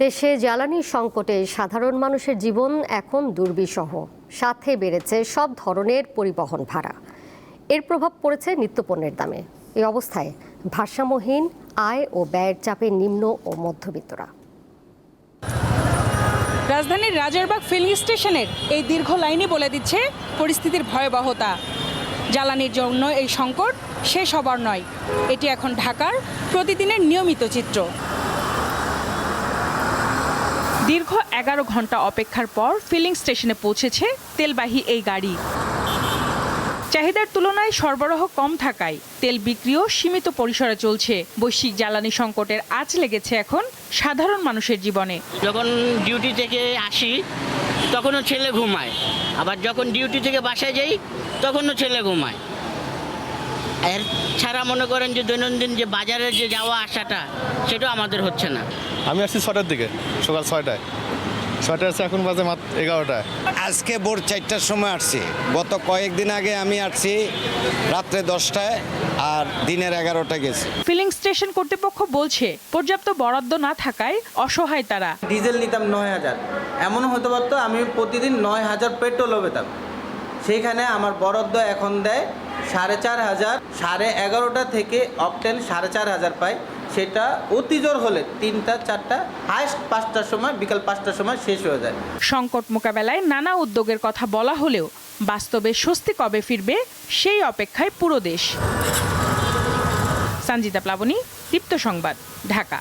দেশে জ্বালানি সংকটে সাধারণ মানুষের জীবন এখন দুর্বিষহ। সাথে বেড়েছে সব ধরনের পরিবহন ভাড়া। এর প্রভাব পড়েছে নিত্যপণ্যের দামে। এই অবস্থায় ভারসাম্যহীন আয় ও ব্যয়ের চাপে নিম্ন ও মধ্যবিত্তরা। রাজধানীর রাজারবাগ ফিলিং স্টেশনের এই দীর্ঘ লাইনই বলে দিচ্ছে পরিস্থিতির ভয়াবহতা। জ্বালানির জন্য এই সংকট শেষ হবার নয়, এটি এখন ঢাকার প্রতিদিনের নিয়মিত চিত্র। দীর্ঘ 11 ঘন্টা অপেক্ষার পর ফিলিং স্টেশনে পৌঁছেছে তেলবাহী এই গাড়ি। চাহিদার তুলনায় সরবরাহ কম থাকায় তেল বিক্রিও সীমিত পরিসরে চলছে। বৈশ্বিক জ্বালানি সংকটের আঁচ লেগেছে এখন সাধারণ মানুষের জীবনে। যখন ডিউটি থেকে আসি তখনও ছেলে ঘুমায়, আবার যখন ডিউটি থেকে বাসায় যাই তখনও ছেলে ঘুমায়। এর ছাড়া মনে করেন যে দৈনন্দিন যে বাজারে যে যাওয়া আসাটা সেটাও আমাদের হচ্ছে না। আমি আসছি 6টার দিকে, সকাল 6টায়। 6টায় আসছে, এখন বাজে মাত্র 11টায়। আজকে ভোর 4টার সময় আসছি। গত কয়েকদিন আগে আমি আসছি রাত্রে 10টায়, আর দিনের 11টায় গেছি। ফিলিং স্টেশন কর্তৃপক্ষ বলছে পর্যাপ্ত বরাদ্দ না থাকায় অসহায় তারা। ডিজেল নিতাম 9000, এমনও হতে পারতো আমি প্রতিদিন 9000 পেট্রোলও পেতাম। সেইখানে আমার বরাদ্দ এখন দেয় 4500। 11:30টা থেকে অকটেন 4500 পাই। সেটা অতি জোর হলে 3টা 4টা, হাইস্ট 5টার সময়, বিকাল 5টার সময় শেষ হয়ে যায়। সংকট মোকাবেলায় নানা উদ্যোগের কথা বলা হলেও বাস্তবে স্বস্তি কবে ফিরবে সেই অপেক্ষায় পুরো দেশ। সঞ্জিতা প্লাবনী, দীপ্ত সংবাদ, ঢাকা।